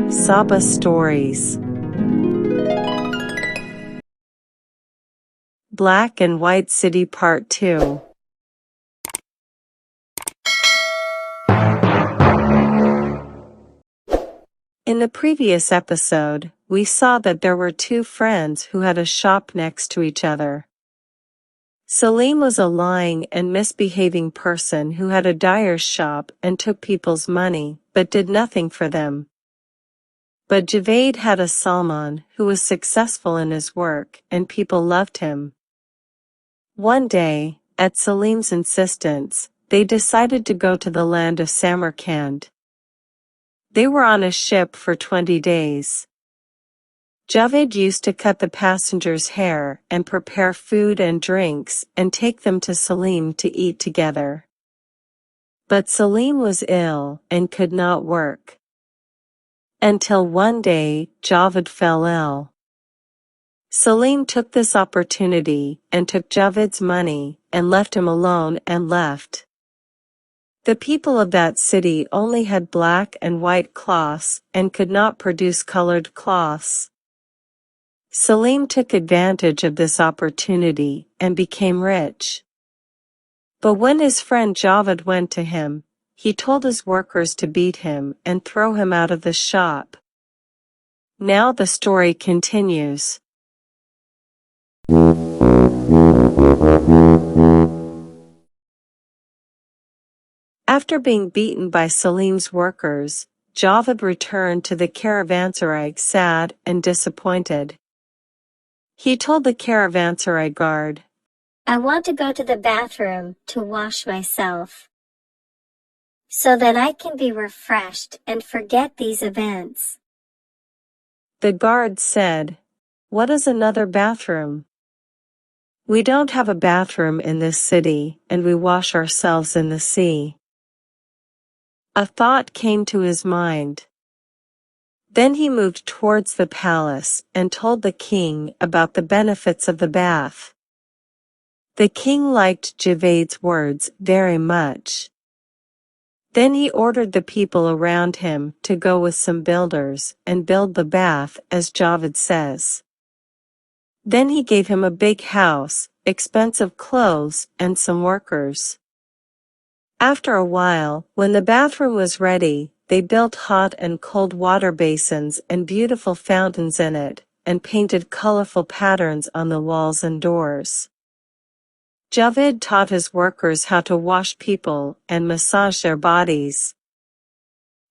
Saba Stories. Black and White City Part 2. In the previous episode, we saw that there were two friends who had a shop next to each other. Salim was a lying and misbehaving person who had a dyer's shop and took people's money, but did nothing for them. But Javid had a Salman who was successful in his work and people loved him. One day, at Salim's insistence, they decided to go to the land of Samarkand. They were on a ship for 20 days. Javid used to cut the passengers' hair and prepare food and drinks and take them to Salim to eat together. But Salim was ill and could not work. Until one day, Javid fell ill. Salim took this opportunity and took Javid's money and left him alone and left. The people of that city only had black and white cloths and could not produce colored cloths. Salim took advantage of this opportunity and became rich. But when his friend Javid went to him, he told his workers to beat him and throw him out of the shop. Now the story continues. After being beaten by Salim's workers, Javid returned to the caravanserai sad and disappointed. He told the caravanserai guard, "I want to go to the bathroom to wash myself, so that I can be refreshed and forget these events." The guard said, "What is another bathroom? We don't have a bathroom in this city and we wash ourselves in the sea." A thought came to his mind. Then he moved towards the palace and told the king about the benefits of the bath. The king liked Javid's words very much. Then he ordered the people around him to go with some builders and build the bath as Javid says. Then he gave him a big house, expensive clothes, and some workers. After a while, when the bathroom was ready, they built hot and cold water basins and beautiful fountains in it, and painted colorful patterns on the walls and doors. Javid taught his workers how to wash people and massage their bodies.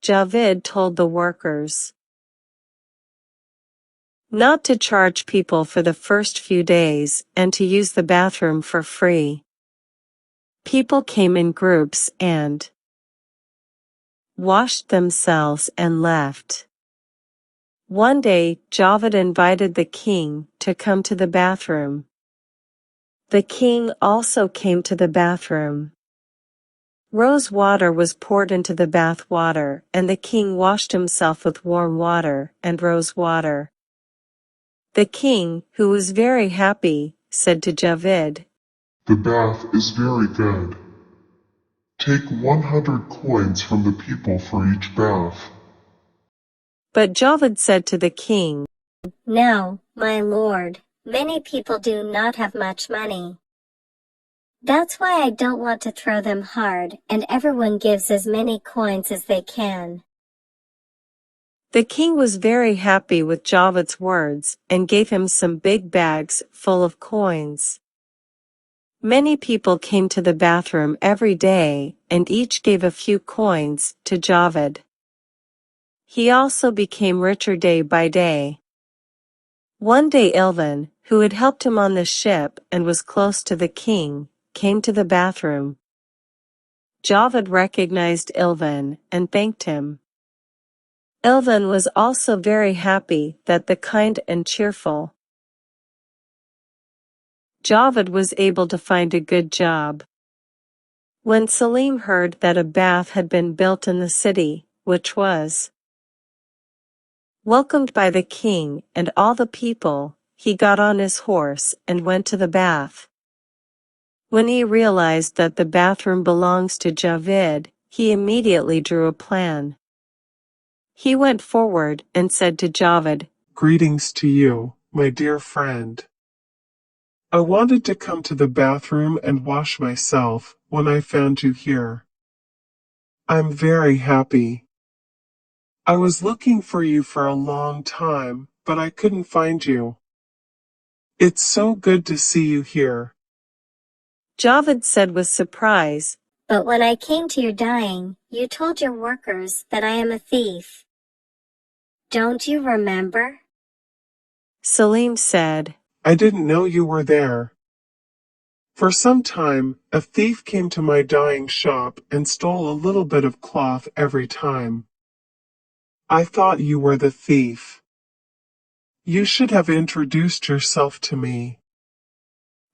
Javid told the workers not to charge people for the first few days and to use the bathroom for free. People came in groups and washed themselves and left. One day, Javid invited the king to come to the bathroom. The king also came to the bathroom. Rose water was poured into the bath water, and the king washed himself with warm water and rose water. The king, who was very happy, said to Javid, "The bath is very good. Take 100 coins from the people for each bath." But Javid said to the king, "No, my lord, many people do not have much money. That's why I don't want to throw them hard, and everyone gives as many coins as they can." The king was very happy with Javid's words and gave him some big bags full of coins. Many people came to the bathroom every day, and each gave a few coins to Javid. He also became richer day by day. One day Ilvan, who had helped him on the ship and was close to the king, came to the bathroom. Javid recognized Ilvan and thanked him. Ilvan was also very happy that the kind and cheerful Javid was able to find a good job. When Salim heard that a bath had been built in the city, which was welcomed by the king and all the people, he got on his horse and went to the bath. When he realized that the bathroom belongs to Javid, he immediately drew a plan. He went forward and said to Javid, Greetings to you, my dear friend. I wanted to come to the bathroom and wash myself when I found you here. I'm very happy. I was looking for you for a long time, but I couldn't find you. It's so good to see you here. Javid said with surprise, But when I came to your dying, you told your workers that I am a thief. Don't you remember? Salim said, I didn't know you were there. For some time, a thief came to my dyeing shop and stole a little bit of cloth every time. I thought you were the thief. You should have introduced yourself to me.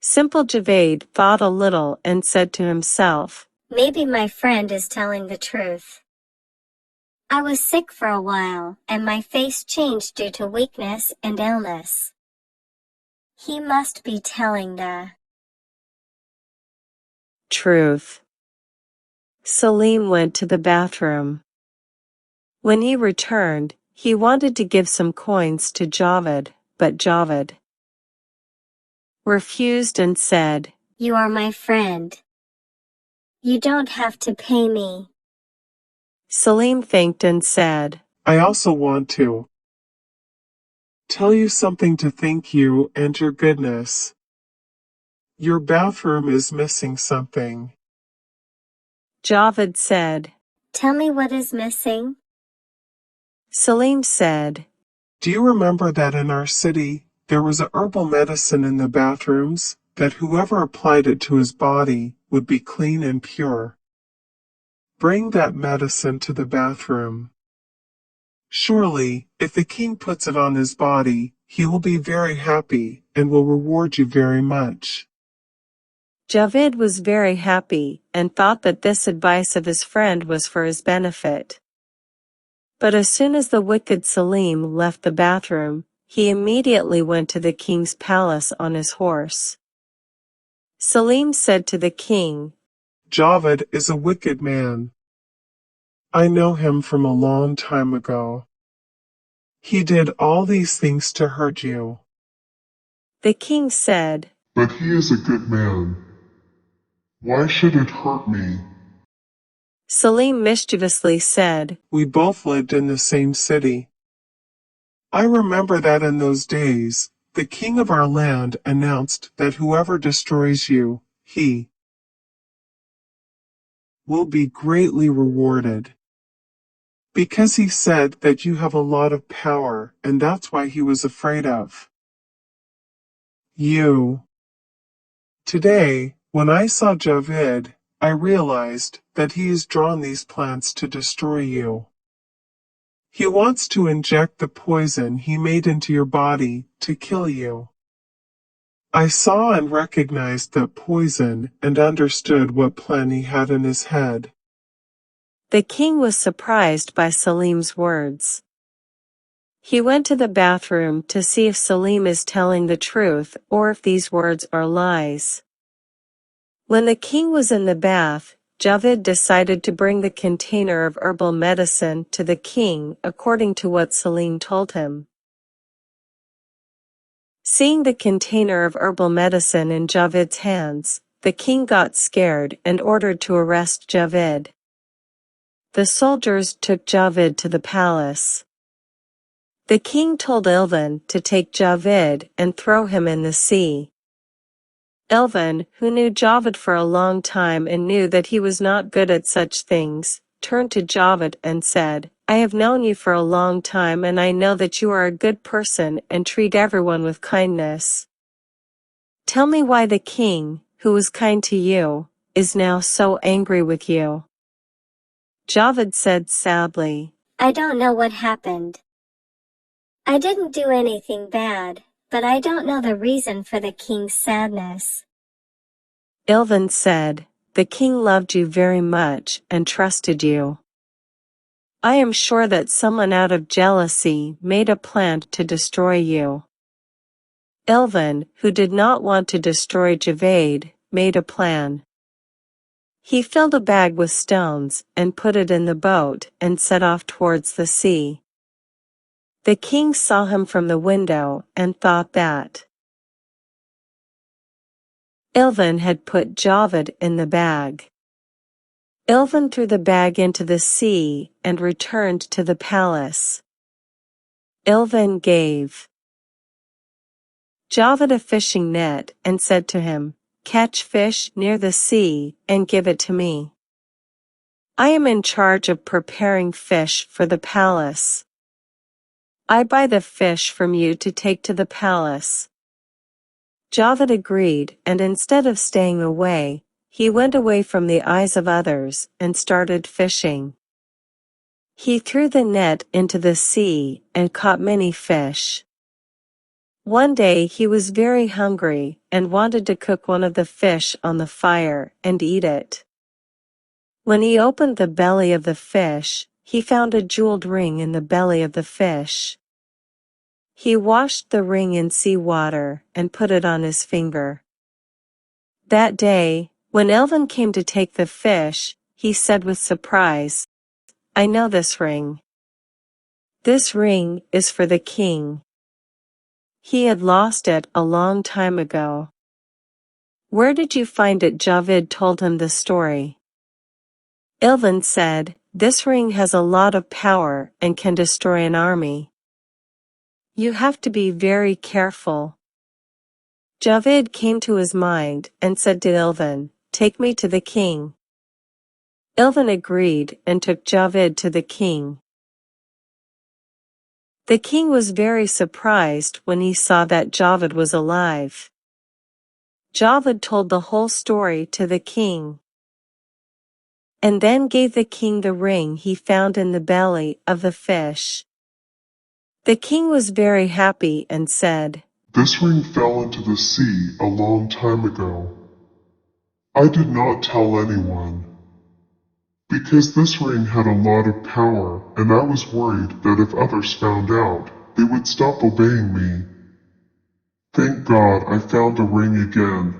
Simple Javid thought a little and said to himself, Maybe my friend is telling the truth. I was sick for a while, and my face changed due to weakness and illness. He must be telling the truth. Salim went to the bathroom. When he returned, he wanted to give some coins to Javid, but Javid refused and said, You are my friend. You don't have to pay me. Salim thanked and said, I also want to tell you something to thank you and your goodness. Your bathroom is missing something. Javid said, Tell me what is missing. Salim said, Do you remember that in our city, there was a herbal medicine in the bathrooms that whoever applied it to his body would be clean and pure? Bring that medicine to the bathroom. Surely, if the king puts it on his body, he will be very happy and will reward you very much. Javid was very happy and thought that this advice of his friend was for his benefit. But as soon as the wicked Salim left the bathroom, he immediately went to the king's palace on his horse. Salim said to the king, Javid is a wicked man. I know him from a long time ago. He did all these things to hurt you. The king said, But he is a good man. Why should it hurt me? Salim mischievously said, We both lived in the same city. I remember that in those days, the king of our land announced that whoever destroys you, he will be greatly rewarded. Because he said that you have a lot of power, and that's why he was afraid of you. Today, when I saw Javid, I realized that he has drawn these plans to destroy you. He wants to inject the poison he made into your body to kill you. I saw and recognized that poison and understood what plan he had in his head. The king was surprised by Salim's words. He went to the bathroom to see if Salim is telling the truth or if these words are lies. When the king was in the bath, Javid decided to bring the container of herbal medicine to the king according to what Salim told him. Seeing the container of herbal medicine in Javid's hands, the king got scared and ordered to arrest Javid. The soldiers took Javid to the palace. The king told Ilvan to take Javid and throw him in the sea. Ilvan, who knew Javid for a long time and knew that he was not good at such things, turned to Javid and said, I have known you for a long time and I know that you are a good person and treat everyone with kindness. Tell me why the king, who was kind to you, is now so angry with you. Javid said sadly, I don't know what happened. I didn't do anything bad, but I don't know the reason for the king's sadness. Ilvan said, the king loved you very much and trusted you. I am sure that someone out of jealousy made a plan to destroy you. Ilvan, who did not want to destroy Javid, made a plan. He filled a bag with stones and put it in the boat and set off towards the sea. The king saw him from the window and thought that Ilvan had put Javid in the bag. Ilvan threw the bag into the sea and returned to the palace. Ilvan gave Javid a fishing net and said to him, "Catch fish near the sea and give it to me. I am in charge of preparing fish for the palace. I buy the fish from you to take to the palace." Javid agreed, and instead of staying away, he went away from the eyes of others and started fishing. He threw the net into the sea and caught many fish. One day he was very hungry and wanted to cook one of the fish on the fire and eat it. When he opened the belly of the fish, he found a jeweled ring in the belly of the fish. He washed the ring in seawater and put it on his finger. That day, when Ilvan came to take the fish, he said with surprise, "I know this ring. This ring is for the king." He had lost it a long time ago. "Where did you find it?" Javid told him the story. Ilvan said, "This ring has a lot of power and can destroy an army. You have to be very careful." Javid came to his mind and said to Ilvan, "Take me to the king." Ilvan agreed and took Javid to the king. The king was very surprised when he saw that Javid was alive. Javid told the whole story to the king, and then gave the king the ring he found in the belly of the fish. The king was very happy and said, This ring fell into the sea a long time ago. I did not tell anyone, because this ring had a lot of power, and I was worried that if others found out, they would stop obeying me. Thank God I found the ring again.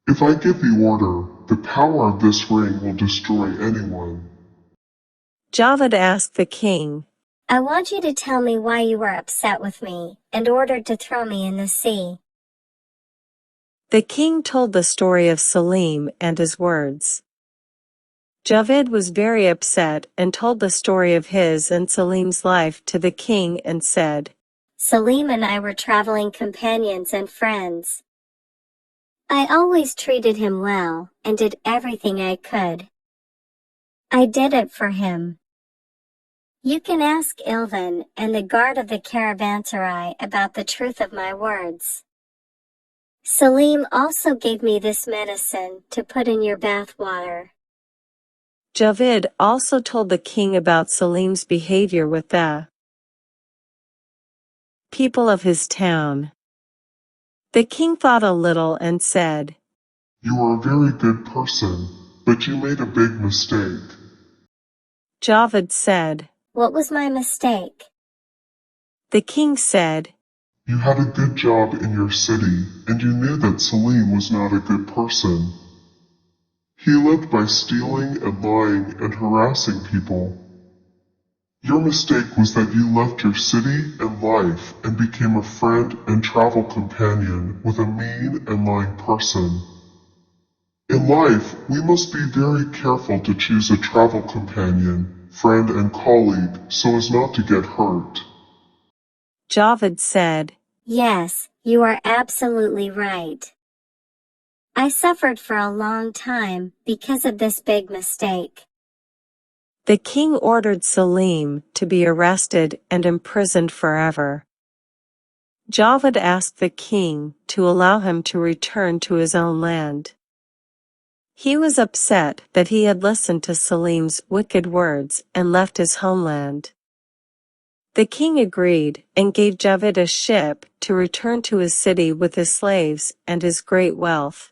If I give the order, the power of this ring will destroy anyone." Javid asked the king, I want you to tell me why you were upset with me and ordered to throw me in the sea. The king told the story of Salim and his words. Javid was very upset and told the story of his and Salim's life to the king and said, Salim and I were traveling companions and friends. I always treated him well and did everything I could. I did it for him. You can ask Ilvan and the guard of the caravanserai about the truth of my words. Salim also gave me this medicine to put in your bath water. Javid also told the king about Salim's behavior with the people of his town. The king thought a little and said, "You are a very good person, but you made a big mistake." Javid said, What was my mistake? The king said, "You had a good job in your city, and you knew that Salim was not a good person. He lived by stealing and lying and harassing people. Your mistake was that you left your city and life and became a friend and travel companion with a mean and lying person. In life, we must be very careful to choose a travel companion, friend and colleague so as not to get hurt." Javid said, Yes, you are absolutely right. I suffered for a long time because of this big mistake. The king ordered Salim to be arrested and imprisoned forever. Javid asked the king to allow him to return to his own land. He was upset that he had listened to Salim's wicked words and left his homeland. The king agreed and gave Javid a ship to return to his city with his slaves and his great wealth.